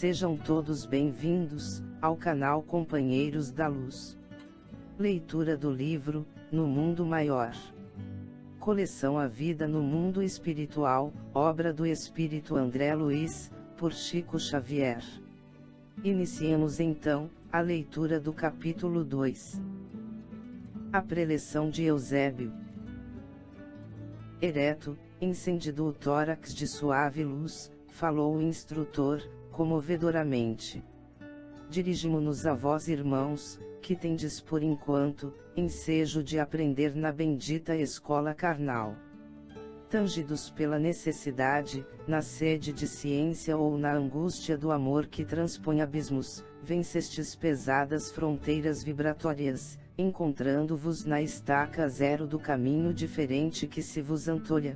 Sejam todos bem-vindos ao canal Companheiros da Luz. Leitura do livro No Mundo Maior. Coleção A Vida no Mundo Espiritual, obra do Espírito André Luiz, por Chico Xavier. Iniciemos então a leitura do capítulo 2. A preleção de Eusébio. Ereto, incendido o tórax de suave luz, falou o instrutor, comovedoramente. Dirigimo-nos a vós, irmãos, que tendes por enquanto ensejo de aprender na bendita escola carnal. Tangidos pela necessidade, na sede de ciência ou na angústia do amor que transpõe abismos, vencestes pesadas fronteiras vibratórias, encontrando-vos na estaca zero do caminho diferente que se vos antolha.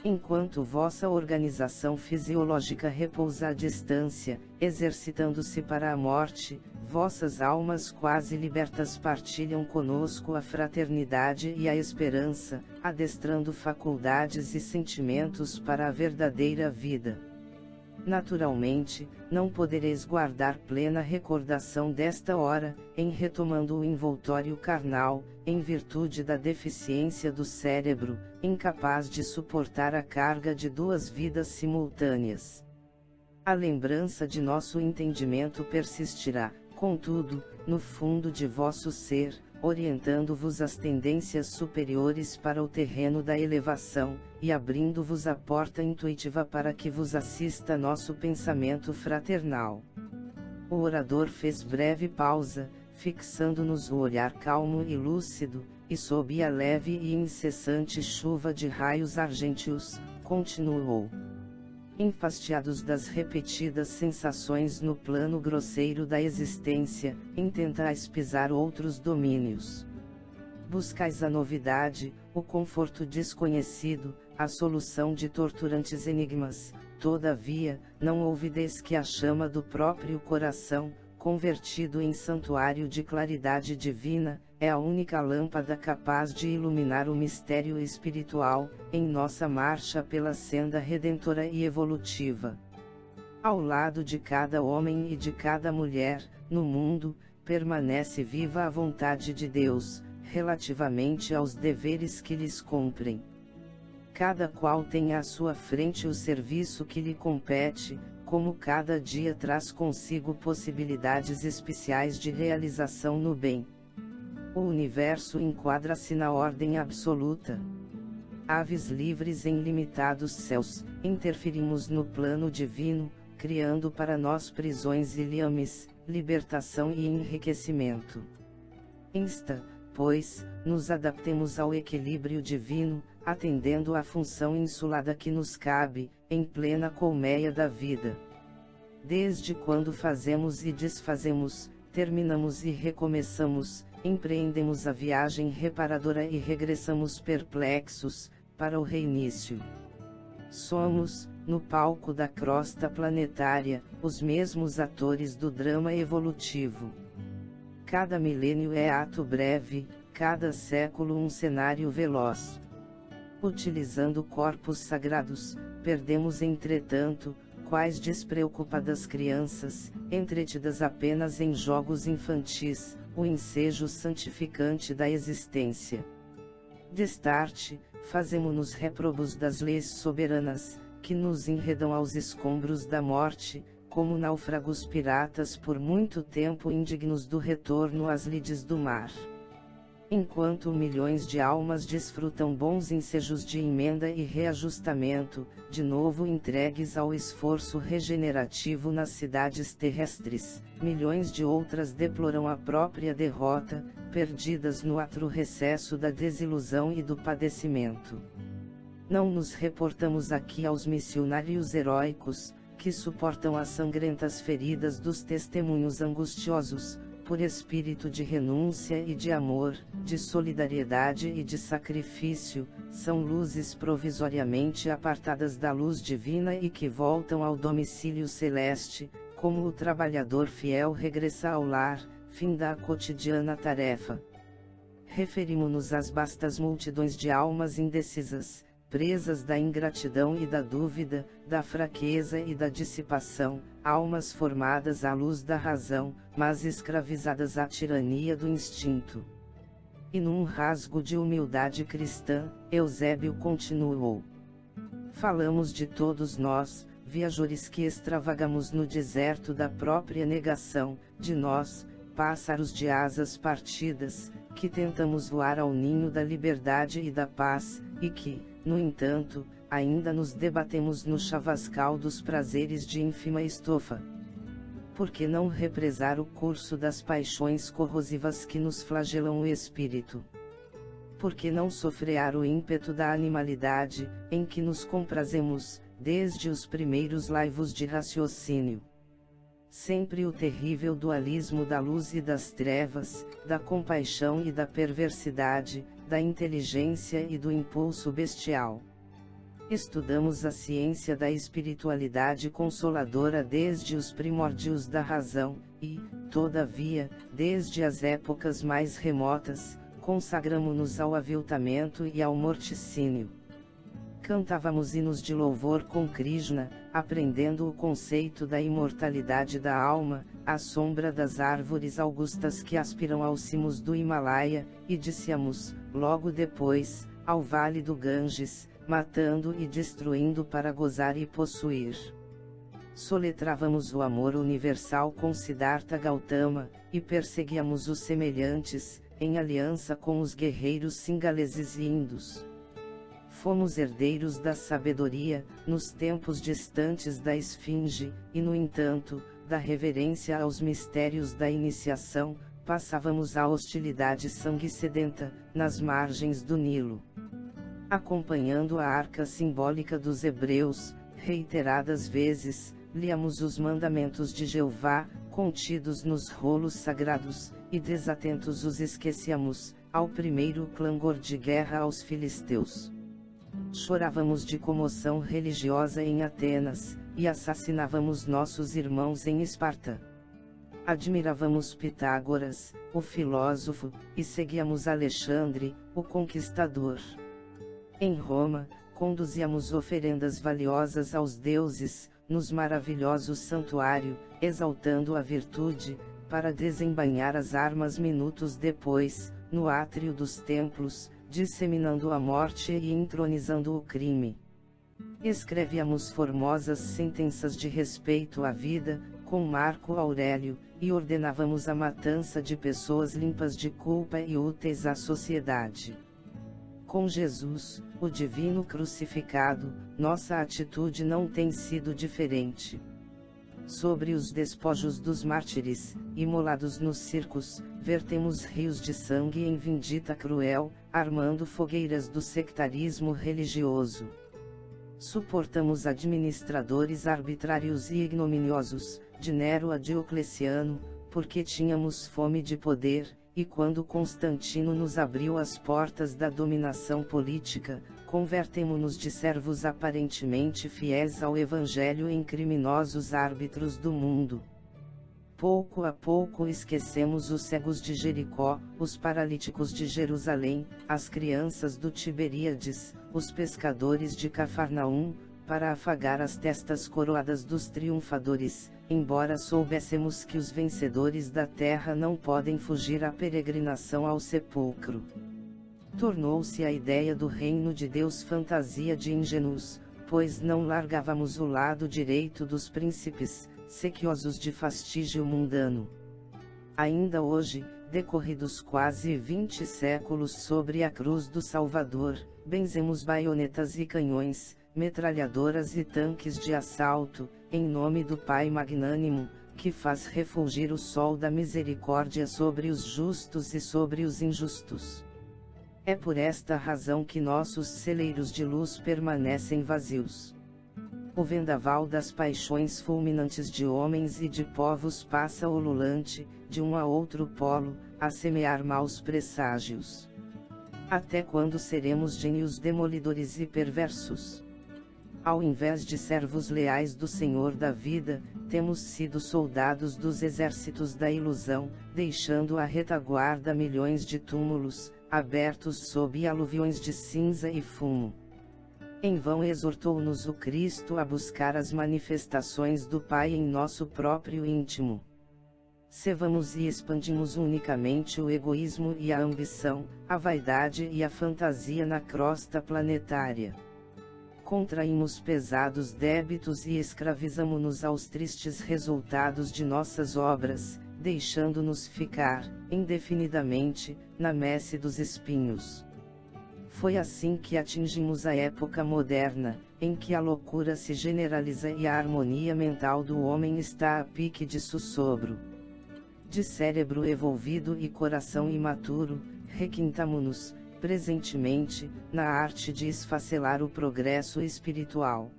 Enquanto vossa organização fisiológica repousa à distância, exercitando-se para a morte, vossas almas quase libertas partilham conosco a fraternidade e a esperança, adestrando faculdades e sentimentos para a verdadeira vida. Naturalmente, não podereis guardar plena recordação desta hora, em retomando o envoltório carnal, em virtude da deficiência do cérebro, incapaz de suportar a carga de duas vidas simultâneas. A lembrança de nosso entendimento persistirá, contudo, no fundo de vosso ser, orientando-vos às tendências superiores para o terreno da elevação, e abrindo-vos a porta intuitiva para que vos assista nosso pensamento fraternal. O orador fez breve pausa, fixando-nos o olhar calmo e lúcido, e sob a leve e incessante chuva de raios argênteos, continuou. Enfastiados das repetidas sensações no plano grosseiro da existência, intentais pisar outros domínios. Buscais a novidade, o conforto desconhecido, a solução de torturantes enigmas, todavia, não ouvideis que a chama do próprio coração, convertido em santuário de claridade divina, é a única lâmpada capaz de iluminar o mistério espiritual, em nossa marcha pela senda redentora e evolutiva. Ao lado de cada homem e de cada mulher, no mundo, permanece viva a vontade de Deus, relativamente aos deveres que lhes cumprem. Cada qual tem à sua frente o serviço que lhe compete, como cada dia traz consigo possibilidades especiais de realização no bem. O universo enquadra-se na ordem absoluta. Aves livres em limitados céus, interferimos no plano divino, criando para nós prisões e liames, libertação e enriquecimento. Insta, pois, nos adaptemos ao equilíbrio divino, atendendo à função insulada que nos cabe, em plena colmeia da vida. Desde quando fazemos e desfazemos, terminamos e recomeçamos, empreendemos a viagem reparadora e regressamos perplexos, para o reinício. Somos, no palco da crosta planetária, os mesmos atores do drama evolutivo. Cada milênio é ato breve, cada século um cenário veloz. Utilizando corpos sagrados, perdemos entretanto, quais despreocupadas crianças, entretidas apenas em jogos infantis, o ensejo santificante da existência. Destarte, fazemo-nos réprobos das leis soberanas, que nos enredam aos escombros da morte, como náufragos piratas por muito tempo indignos do retorno às lides do mar. Enquanto milhões de almas desfrutam bons ensejos de emenda e reajustamento, de novo entregues ao esforço regenerativo nas cidades terrestres, milhões de outras deploram a própria derrota, perdidas no atro recesso da desilusão e do padecimento. Não nos reportamos aqui aos missionários heróicos, que suportam as sangrentas feridas dos testemunhos angustiosos, por espírito de renúncia e de amor, de solidariedade e de sacrifício, são luzes provisoriamente apartadas da luz divina e que voltam ao domicílio celeste, como o trabalhador fiel regressa ao lar, fim da cotidiana tarefa. Referimo-nos às vastas multidões de almas indecisas, presas da ingratidão e da dúvida, da fraqueza e da dissipação, almas formadas à luz da razão, mas escravizadas à tirania do instinto. E num rasgo de humildade cristã, Eusébio continuou: falamos de todos nós, viajores que extravagamos no deserto da própria negação, de nós, pássaros de asas partidas, que tentamos voar ao ninho da liberdade e da paz, e que, no entanto, ainda nos debatemos no chavascal dos prazeres de ínfima estofa. Por que não represar o curso das paixões corrosivas que nos flagelam o espírito? Por que não sofrear o ímpeto da animalidade, em que nos comprazemos, desde os primeiros laivos de raciocínio? Sempre o terrível dualismo da luz e das trevas, da compaixão e da perversidade, da inteligência e do impulso bestial. Estudamos a ciência da espiritualidade consoladora desde os primórdios da razão, e, todavia, desde as épocas mais remotas, consagramo-nos ao aviltamento e ao morticínio. Cantávamos hinos de louvor com Krishna, aprendendo o conceito da imortalidade da alma, à sombra das árvores augustas que aspiram aos cimos do Himalaia, e dissemos, logo depois, ao vale do Ganges, matando e destruindo para gozar e possuir. Soletrávamos o amor universal com Siddhartha Gautama, e perseguíamos os semelhantes, em aliança com os guerreiros singaleses e indos. Fomos herdeiros da sabedoria, nos tempos distantes da esfinge, e no entanto, da reverência aos mistérios da iniciação, passávamos à hostilidade sangue-sedenta, nas margens do Nilo. Acompanhando a arca simbólica dos hebreus, reiteradas vezes, líamos os mandamentos de Jeová, contidos nos rolos sagrados, e desatentos os esquecíamos, ao primeiro clangor de guerra aos filisteus. Chorávamos de comoção religiosa em Atenas, e assassinávamos nossos irmãos em Esparta. Admirávamos Pitágoras, o filósofo, e seguíamos Alexandre, o conquistador. Em Roma, conduzíamos oferendas valiosas aos deuses, nos maravilhosos santuários, exaltando a virtude, para desembainhar as armas minutos depois, no átrio dos templos, disseminando a morte e entronizando o crime. Escrevíamos formosas sentenças de respeito à vida, com Marco Aurélio, e ordenávamos a matança de pessoas limpas de culpa e úteis à sociedade. Com Jesus, o divino crucificado, nossa atitude não tem sido diferente. Sobre os despojos dos mártires, imolados nos circos, vertemos rios de sangue em vindita cruel, armando fogueiras do sectarismo religioso. Suportamos administradores arbitrários e ignominiosos, de Nero a Diocleciano, porque tínhamos fome de poder, e quando Constantino nos abriu as portas da dominação política, convertemo-nos de servos aparentemente fiéis ao Evangelho em criminosos árbitros do mundo. Pouco a pouco esquecemos os cegos de Jericó, os paralíticos de Jerusalém, as crianças do Tiberíades, os pescadores de Cafarnaum, para afagar as testas coroadas dos triunfadores, embora soubéssemos que os vencedores da terra não podem fugir à peregrinação ao sepulcro. Tornou-se a ideia do reino de Deus fantasia de ingênuos, pois não largávamos o lado direito dos príncipes, sequiosos de fastígio mundano. Ainda hoje, decorridos quase 20 séculos sobre a cruz do Salvador, benzemos baionetas e canhões, metralhadoras e tanques de assalto, em nome do Pai magnânimo, que faz refulgir o sol da misericórdia sobre os justos e sobre os injustos. É por esta razão que nossos celeiros de luz permanecem vazios. O vendaval das paixões fulminantes de homens e de povos passa ululante, de um a outro polo, a semear maus presságios. Até quando seremos gênios demolidores e perversos? Ao invés de servos leais do Senhor da vida, temos sido soldados dos exércitos da ilusão, deixando à retaguarda milhões de túmulos, abertos sob aluviões de cinza e fumo. Em vão exortou-nos o Cristo a buscar as manifestações do Pai em nosso próprio íntimo. Cevamos e expandimos unicamente o egoísmo e a ambição, a vaidade e a fantasia na crosta planetária. Contraímos pesados débitos e escravizamo-nos aos tristes resultados de nossas obras, deixando-nos ficar, indefinidamente, na messe dos espinhos. Foi assim que atingimos a época moderna, em que a loucura se generaliza e a harmonia mental do homem está a pique de sussobro. De cérebro evolvido e coração imaturo, requintamo-nos, presentemente, na arte de esfacelar o progresso espiritual.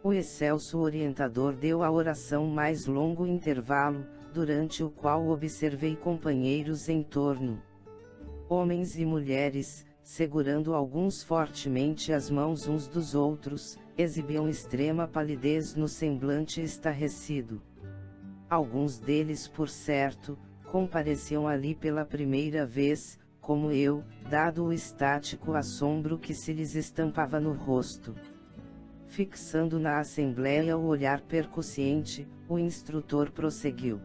O excelso orientador deu à oração mais longo intervalo, durante o qual observei companheiros em torno. Homens e mulheres, segurando alguns fortemente as mãos uns dos outros, exibiam extrema palidez no semblante estarrecido. Alguns deles, por certo, compareciam ali pela primeira vez, como eu, dado o estático assombro que se lhes estampava no rosto. Fixando na assembleia o olhar percussiente, o instrutor prosseguiu.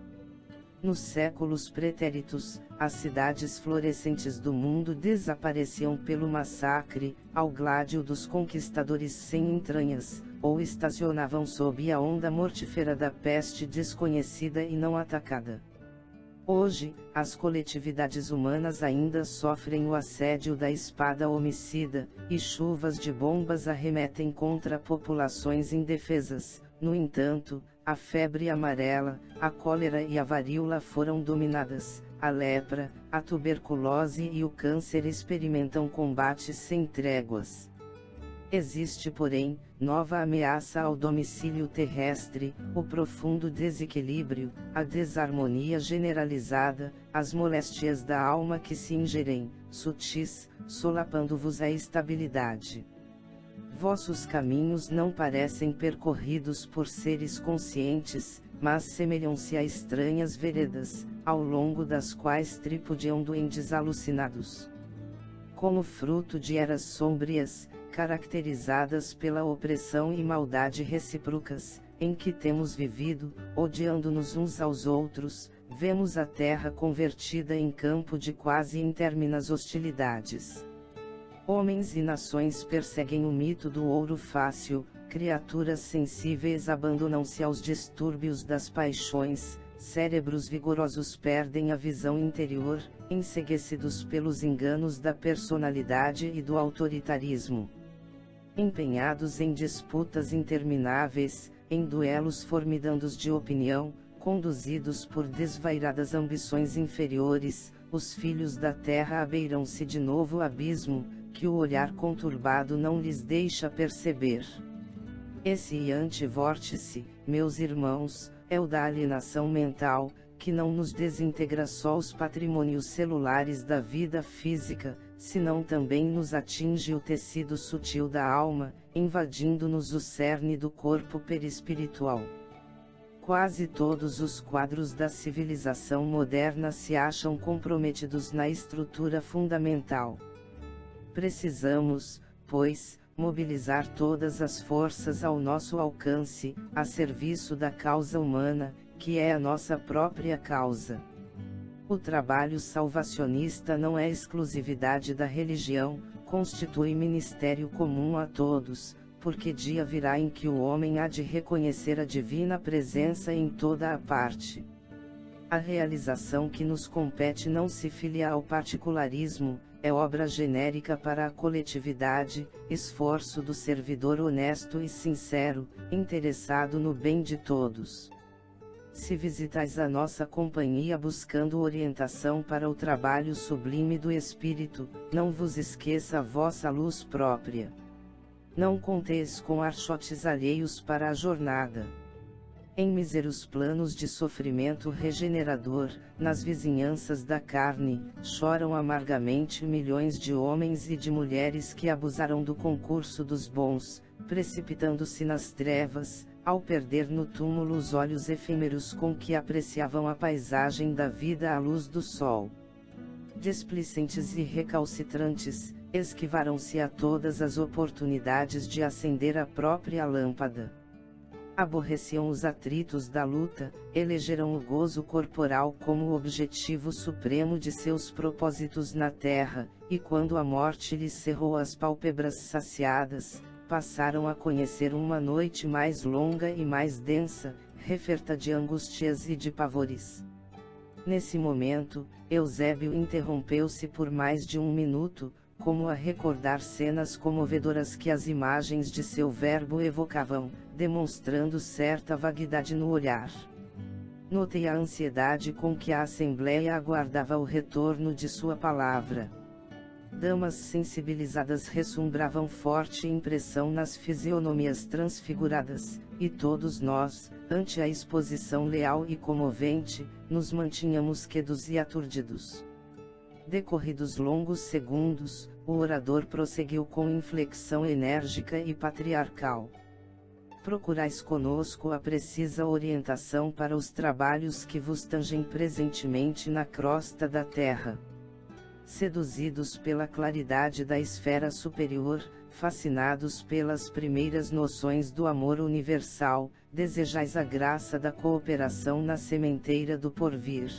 Nos séculos pretéritos, as cidades florescentes do mundo desapareciam pelo massacre, ao gládio dos conquistadores sem entranhas, ou estacionavam sob a onda mortífera da peste desconhecida e não atacada. Hoje, as coletividades humanas ainda sofrem o assédio da espada homicida, e chuvas de bombas arremetem contra populações indefesas. No entanto, a febre amarela, a cólera e a varíola foram dominadas, a lepra, a tuberculose e o câncer experimentam combates sem tréguas. Existe, porém, nova ameaça ao domicílio terrestre, o profundo desequilíbrio, a desarmonia generalizada, as moléstias da alma que se ingerem, sutis, solapando-vos a estabilidade. Vossos caminhos não parecem percorridos por seres conscientes, mas semelham-se a estranhas veredas, ao longo das quais tripudiam duendes alucinados. Como fruto de eras sombrias, caracterizadas pela opressão e maldade recíprocas, em que temos vivido, odiando-nos uns aos outros, vemos a terra convertida em campo de quase interminas hostilidades. Homens e nações perseguem o mito do ouro fácil, criaturas sensíveis abandonam-se aos distúrbios das paixões, cérebros vigorosos perdem a visão interior, enceguecidos pelos enganos da personalidade e do autoritarismo. Empenhados em disputas intermináveis, em duelos formidandos de opinião, conduzidos por desvairadas ambições inferiores, os filhos da terra abeiram-se de novo abismo, que o olhar conturbado não lhes deixa perceber. Esse iante vórtice, meus irmãos, é o da alienação mental, que não nos desintegra só os patrimônios celulares da vida física, senão também nos atinge o tecido sutil da alma, invadindo-nos o cerne do corpo perispiritual. Quase todos os quadros da civilização moderna se acham comprometidos na estrutura fundamental. Precisamos, pois, mobilizar todas as forças ao nosso alcance, a serviço da causa humana, que é a nossa própria causa. O trabalho salvacionista não é exclusividade da religião, constitui ministério comum a todos, porque dia virá em que o homem há de reconhecer a divina presença em toda a parte. A realização que nos compete não se filia ao particularismo, é obra genérica para a coletividade, esforço do servidor honesto e sincero, interessado no bem de todos. Se visitais a nossa companhia buscando orientação para o trabalho sublime do Espírito, não vos esqueça a vossa luz própria. Não conteis com archotes alheios para a jornada. Em míseros planos de sofrimento regenerador, nas vizinhanças da carne, choram amargamente milhões de homens e de mulheres que abusaram do concurso dos bons, precipitando-se nas trevas, ao perder no túmulo os olhos efêmeros com que apreciavam a paisagem da vida à luz do sol. Displicentes e recalcitrantes, Esquivaram-se a todas as oportunidades de acender a própria lâmpada. Aborreciam os atritos da luta, elegeram o gozo corporal como o objetivo supremo de seus propósitos na terra, e quando a morte lhes cerrou as pálpebras saciadas, passaram a conhecer uma noite mais longa e mais densa, referta de angústias e de pavores. Nesse momento, Eusébio interrompeu-se por mais de 1 minuto, como a recordar cenas comovedoras que as imagens de seu verbo evocavam, demonstrando certa vaguidade no olhar. Notei a ansiedade com que a assembleia aguardava o retorno de sua palavra. Damas sensibilizadas ressumbravam forte impressão nas fisionomias transfiguradas, e todos nós, ante a exposição leal e comovente, nos mantínhamos quedos e aturdidos. Decorridos longos segundos, o orador prosseguiu com inflexão enérgica e patriarcal. Procurais conosco a precisa orientação para os trabalhos que vos tangem presentemente na crosta da terra. Seduzidos pela claridade da esfera superior, fascinados pelas primeiras noções do amor universal, desejais a graça da cooperação na sementeira do porvir.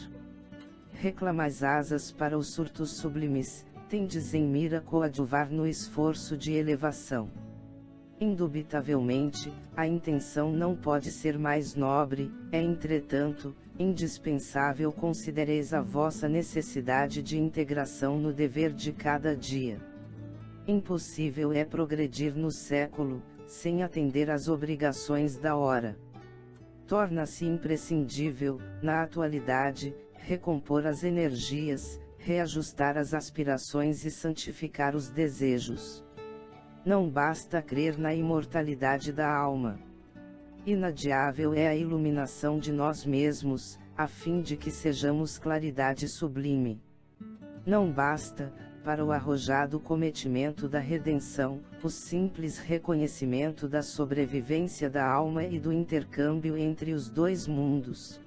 Reclamais asas para os surtos sublimes, tendes em mira coadjuvar no esforço de elevação. Indubitavelmente, a intenção não pode ser mais nobre, é entretanto, indispensável considereis a vossa necessidade de integração no dever de cada dia. Impossível é progredir no século, sem atender às obrigações da hora. Torna-se imprescindível, na atualidade, recompor as energias, reajustar as aspirações e santificar os desejos. Não basta crer na imortalidade da alma. Inadiável é a iluminação de nós mesmos, a fim de que sejamos claridade sublime. Não basta, para o arrojado cometimento da redenção, o simples reconhecimento da sobrevivência da alma e do intercâmbio entre os dois mundos.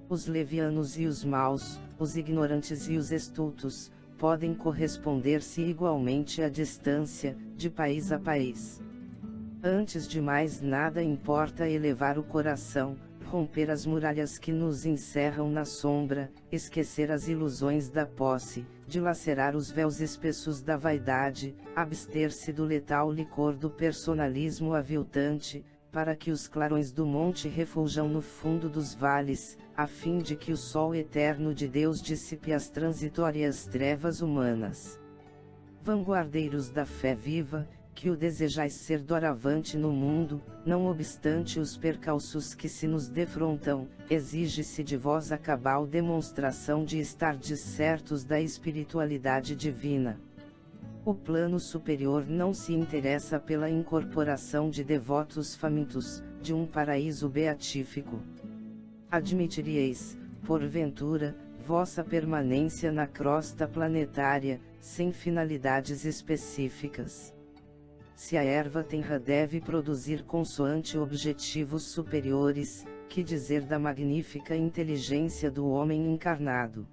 Os levianos e os maus, os ignorantes e os estultos, podem corresponder-se igualmente à distância, de país a país. Antes de mais nada importa elevar o coração, romper as muralhas que nos encerram na sombra, esquecer as ilusões da posse, dilacerar os véus espessos da vaidade, abster-se do letal licor do personalismo aviltante, para que os clarões do monte refuljam no fundo dos vales, a fim de que o sol eterno de Deus dissipe as transitórias trevas humanas. Vanguardeiros da fé viva, que o desejais ser doravante no mundo, não obstante os percalços que se nos defrontam, exige-se de vós a cabal demonstração de estardes certos da espiritualidade divina. O plano superior não se interessa pela incorporação de devotos famintos, de um paraíso beatífico. Admitiríeis, porventura, vossa permanência na crosta planetária, sem finalidades específicas. Se a erva tenra deve produzir consoante objetivos superiores, que dizer da magnífica inteligência do homem encarnado?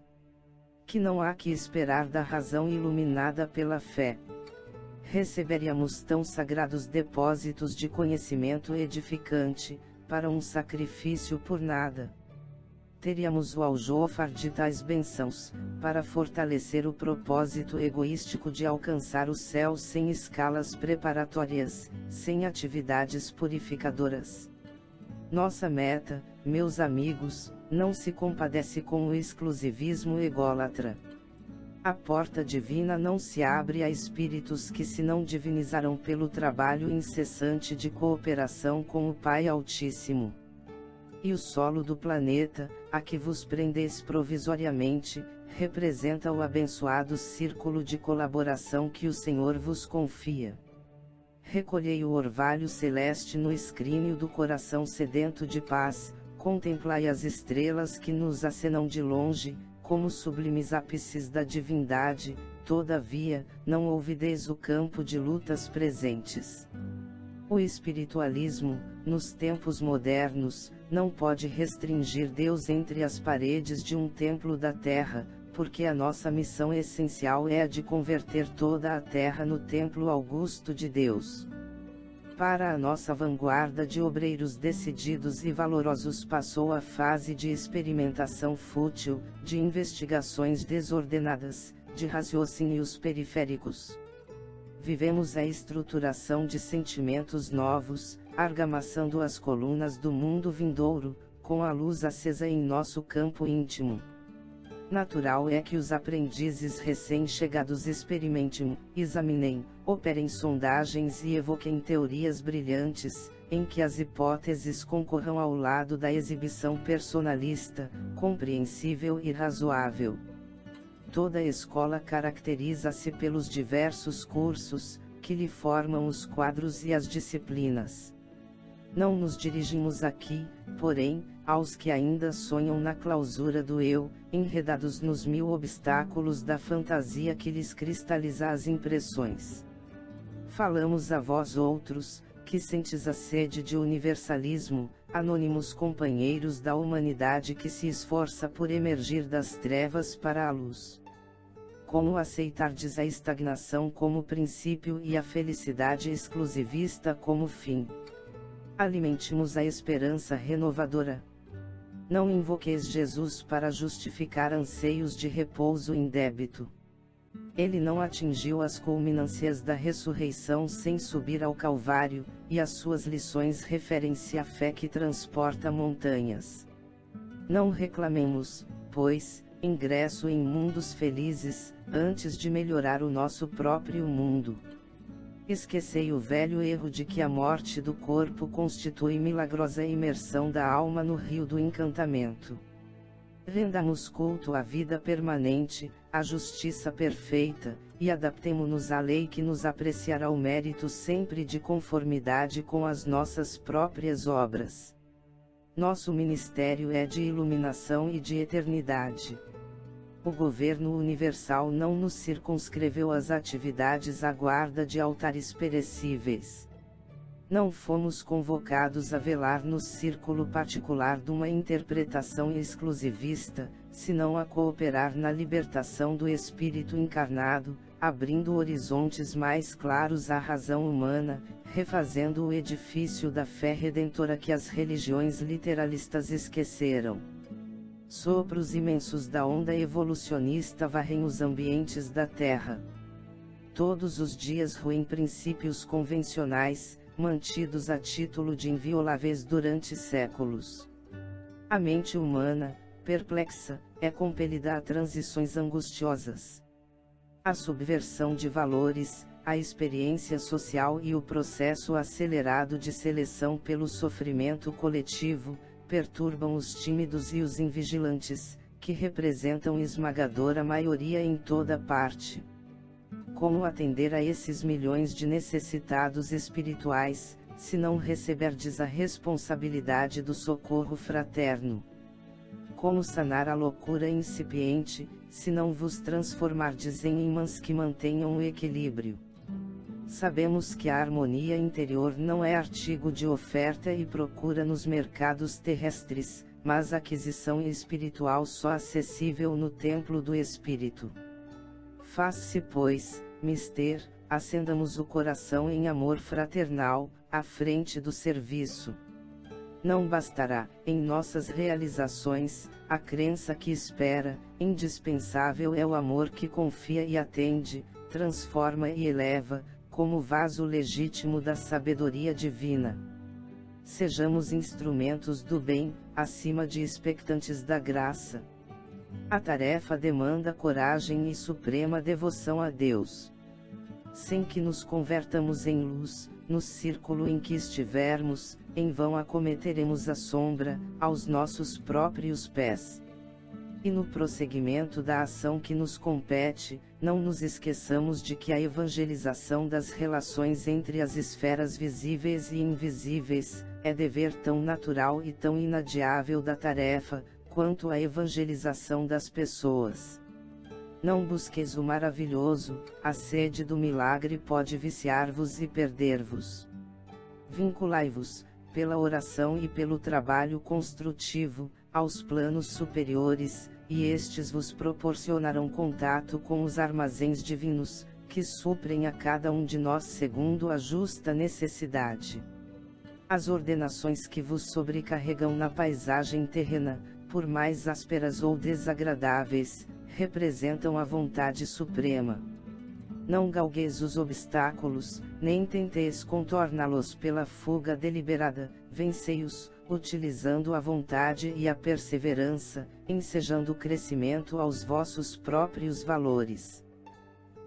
Que não há que esperar da razão iluminada pela fé. Receberíamos tão sagrados depósitos de conhecimento edificante, para um sacrifício por nada. Teríamos o aljofar de tais bênçãos, para fortalecer o propósito egoístico de alcançar o céu sem escalas preparatórias, sem atividades purificadoras. Nossa meta, meus amigos, não se compadece com o exclusivismo ególatra. A porta divina não se abre a espíritos que se não divinizaram pelo trabalho incessante de cooperação com o Pai Altíssimo. E o solo do planeta, a que vos prendeis provisoriamente, representa o abençoado círculo de colaboração que o Senhor vos confia. Recolhei o orvalho celeste no escrínio do coração sedento de paz, contemplai as estrelas que nos acenam de longe, como sublimes ápices da divindade, todavia, não ouvideis o campo de lutas presentes. O espiritualismo, nos tempos modernos, não pode restringir Deus entre as paredes de um templo da terra, porque a nossa missão essencial é a de converter toda a terra no templo augusto de Deus. Para a nossa vanguarda de obreiros decididos e valorosos passou a fase de experimentação fútil, de investigações desordenadas, de raciocínios periféricos. Vivemos a estruturação de sentimentos novos, argamassando as colunas do mundo vindouro, com a luz acesa em nosso campo íntimo. Natural é que os aprendizes recém-chegados experimentem, examinem, operem sondagens e evoquem teorias brilhantes, em que as hipóteses concorram ao lado da exibição personalista, compreensível e razoável. Toda escola caracteriza-se pelos diversos cursos, que lhe formam os quadros e as disciplinas. Não nos dirigimos aqui, porém, aos que ainda sonham na clausura do eu, enredados nos 1000 obstáculos da fantasia que lhes cristaliza as impressões. Falamos a vós outros, que sentes a sede de universalismo, anônimos companheiros da humanidade que se esforça por emergir das trevas para a luz. Como aceitardes a estagnação como princípio e a felicidade exclusivista como fim? Alimentemos a esperança renovadora. Não invoqueis Jesus para justificar anseios de repouso indébito. Ele não atingiu as culminâncias da ressurreição sem subir ao Calvário, e as suas lições referem-se à fé que transporta montanhas. Não reclamemos, pois, ingresso em mundos felizes, antes de melhorar o nosso próprio mundo. Esquecei o velho erro de que a morte do corpo constitui milagrosa imersão da alma no rio do encantamento. Rendamos culto à vida permanente, à justiça perfeita, e adaptemo-nos à lei que nos apreciará o mérito sempre de conformidade com as nossas próprias obras. Nosso ministério é de iluminação e de eternidade. O governo universal não nos circunscreveu às atividades à guarda de altares perecíveis. Não fomos convocados a velar no círculo particular de uma interpretação exclusivista, senão a cooperar na libertação do espírito encarnado, abrindo horizontes mais claros à razão humana, refazendo o edifício da fé redentora que as religiões literalistas esqueceram. Sopros imensos da onda evolucionista varrem os ambientes da Terra. Todos os dias ruem princípios convencionais, mantidos a título de invioláveis durante séculos. A mente humana, perplexa, é compelida a transições angustiosas. A subversão de valores, a experiência social e o processo acelerado de seleção pelo sofrimento coletivo, perturbam os tímidos e os invigilantes, que representam esmagadora maioria em toda parte. Como atender a esses milhões de necessitados espirituais, se não receberdes a responsabilidade do socorro fraterno? Como sanar a loucura incipiente, se não vos transformardes em imãs que mantenham o equilíbrio? Sabemos que a harmonia interior não é artigo de oferta e procura nos mercados terrestres, mas aquisição espiritual só acessível no templo do Espírito. Faz-se, pois, mister, acendamos o coração em amor fraternal, à frente do serviço. Não bastará, em nossas realizações, a crença que espera, indispensável é o amor que confia e atende, transforma e eleva, como vaso legítimo da sabedoria divina. Sejamos instrumentos do bem, acima de expectantes da graça. A tarefa demanda coragem e suprema devoção a Deus. Sem que nos convertamos em luz, no círculo em que estivermos, em vão acometeremos a sombra, aos nossos próprios pés. E no prosseguimento da ação que nos compete, não nos esqueçamos de que a evangelização das relações entre as esferas visíveis e invisíveis, é dever tão natural e tão inadiável da tarefa, quanto a evangelização das pessoas. Não busqueis o maravilhoso, a sede do milagre pode viciar-vos e perder-vos. Vinculai-vos, pela oração e pelo trabalho construtivo, aos planos superiores, e estes vos proporcionarão contato com os armazéns divinos, que suprem a cada um de nós segundo a justa necessidade. As ordenações que vos sobrecarregam na paisagem terrena, por mais ásperas ou desagradáveis, representam a vontade suprema. Não galgueis os obstáculos, nem tenteis contorná-los pela fuga deliberada, vencei-os, utilizando a vontade e a perseverança, ensejando o crescimento aos vossos próprios valores.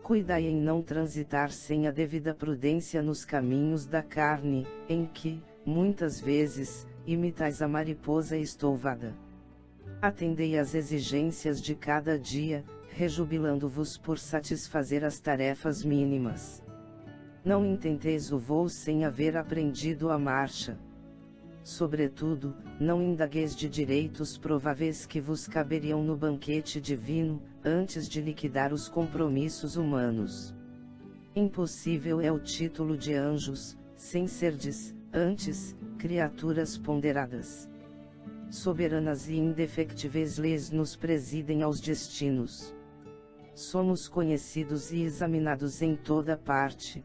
Cuidai em não transitar sem a devida prudência nos caminhos da carne, em que, muitas vezes, imitais a mariposa estouvada. Atendei às exigências de cada dia, rejubilando-vos por satisfazer as tarefas mínimas. Não intenteis o voo sem haver aprendido a marcha. Sobretudo, não indagueis de direitos prováveis que vos caberiam no banquete divino, antes de liquidar os compromissos humanos. Impossível é o título de anjos, sem serdes, antes, criaturas ponderadas. Soberanas e indefectíveis leis nos presidem aos destinos. Somos conhecidos e examinados em toda parte.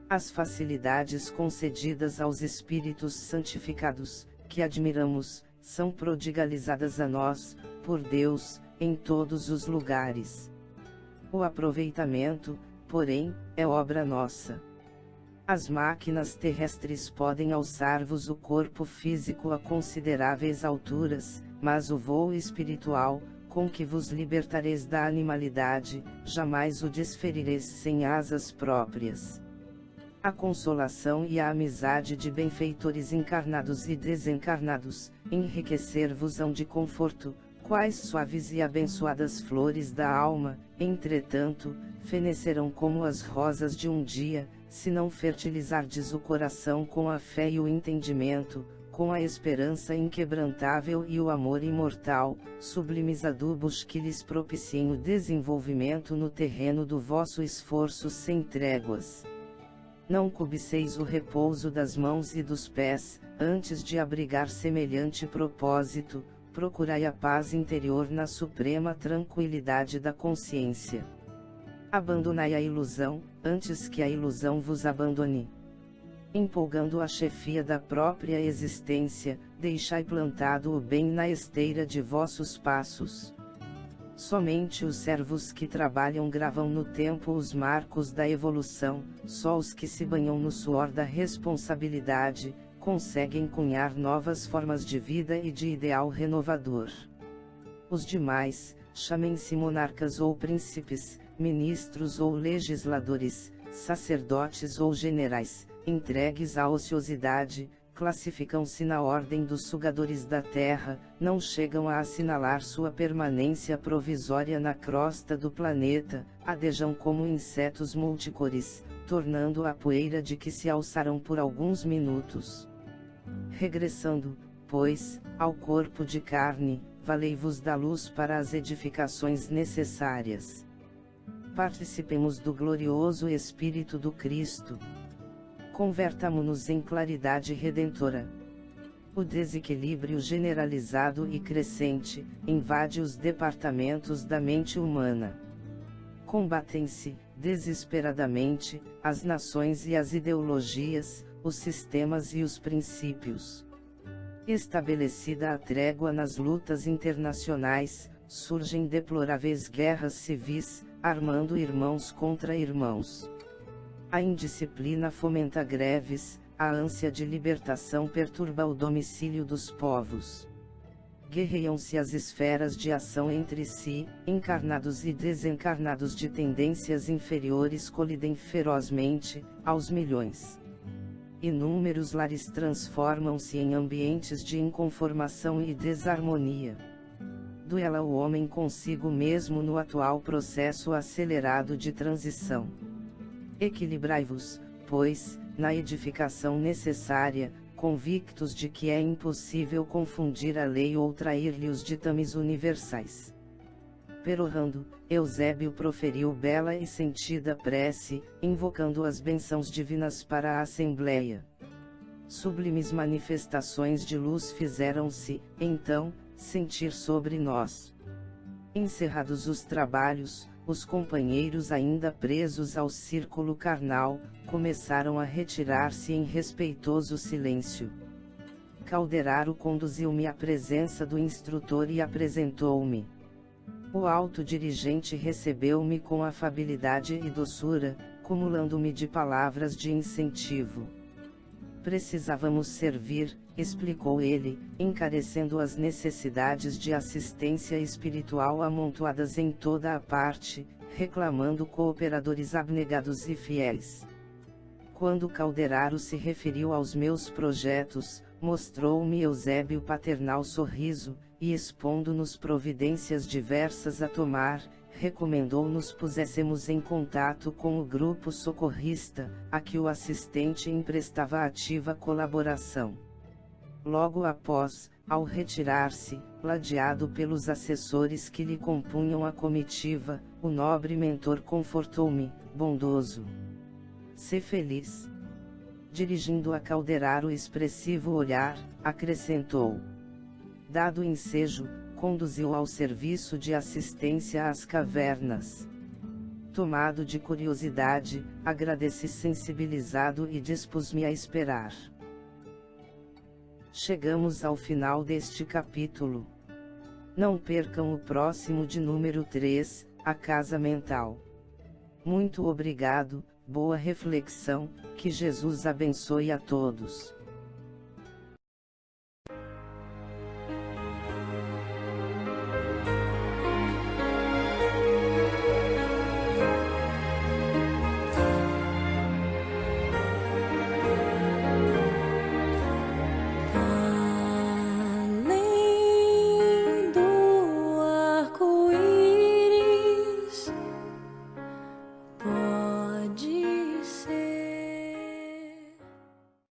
As facilidades concedidas aos espíritos santificados, que admiramos, são prodigalizadas a nós, por Deus, em todos os lugares. O aproveitamento, porém, é obra nossa. As máquinas terrestres podem alçar-vos o corpo físico a consideráveis alturas, mas o voo espiritual, com que vos libertareis da animalidade, jamais o desferireis sem asas próprias. A consolação e a amizade de benfeitores encarnados e desencarnados, enriquecer-vos-ão de conforto, quais suaves e abençoadas flores da alma, entretanto, fenecerão como as rosas de um dia, se não fertilizardes o coração com a fé e o entendimento, com a esperança inquebrantável e o amor imortal, sublimes adubos que lhes propiciem o desenvolvimento no terreno do vosso esforço sem tréguas. Não cobiceis o repouso das mãos e dos pés, antes de abrigar semelhante propósito, procurai a paz interior na suprema tranquilidade da consciência. Abandonai a ilusão, antes que a ilusão vos abandone. Empolgando a chefia da própria existência, deixai plantado o bem na esteira de vossos passos. Somente os servos que trabalham gravam no tempo os marcos da evolução, só os que se banham no suor da responsabilidade, conseguem cunhar novas formas de vida e de ideal renovador. Os demais, chamem-se monarcas ou príncipes, ministros ou legisladores, sacerdotes ou generais, entregues à ociosidade, classificam-se na ordem dos sugadores da terra, não chegam a assinalar sua permanência provisória na crosta do planeta, adejam como insetos multicores, tornando a poeira de que se alçaram por alguns minutos. Regressando, pois, ao corpo de carne, valei-vos da luz para as edificações necessárias. Participemos do glorioso Espírito do Cristo. Convertamo-nos em claridade redentora. O desequilíbrio generalizado e crescente invade os departamentos da mente humana. Combatem-se, desesperadamente, as nações e as ideologias, os sistemas e os princípios. Estabelecida a trégua nas lutas internacionais, surgem deploráveis guerras civis, armando irmãos contra irmãos. A indisciplina fomenta greves, a ânsia de libertação perturba o domicílio dos povos. Guerreiam-se as esferas de ação entre si, encarnados e desencarnados de tendências inferiores colidem ferozmente, aos milhões. Inúmeros lares transformam-se em ambientes de inconformação e desarmonia. Duela o homem consigo mesmo no atual processo acelerado de transição. Equilibrai-vos, pois, na edificação necessária, convictos de que é impossível confundir a lei ou trair-lhe os ditames universais. Perorrando, Eusébio proferiu bela e sentida prece, invocando as bênçãos divinas para a Assembleia. Sublimes manifestações de luz fizeram-se, então, sentir sobre nós. Encerrados os trabalhos, os companheiros ainda presos ao círculo carnal, começaram a retirar-se em respeitoso silêncio. Calderaro conduziu-me à presença do instrutor e apresentou-me. O alto dirigente recebeu-me com afabilidade e doçura, cumulando-me de palavras de incentivo. Precisávamos servir, explicou ele, encarecendo as necessidades de assistência espiritual amontoadas em toda a parte, reclamando cooperadores abnegados e fiéis. Quando Calderaro se referiu aos meus projetos, mostrou-me Eusébio paternal sorriso, e expondo-nos providências diversas a tomar, recomendou-nos puséssemos em contato com o grupo socorrista, a que o assistente emprestava ativa colaboração. Logo após, ao retirar-se, ladeado pelos assessores que lhe compunham a comitiva, o nobre mentor confortou-me, bondoso. Sê feliz. Dirigindo a Calderaro o expressivo olhar, acrescentou. Dado o ensejo, conduziu ao serviço de assistência às cavernas. Tomado de curiosidade, agradeci sensibilizado e dispus-me a esperar. Chegamos ao final deste capítulo. Não percam o próximo de número 3, a casa mental. Muito obrigado, boa reflexão, que Jesus abençoe a todos.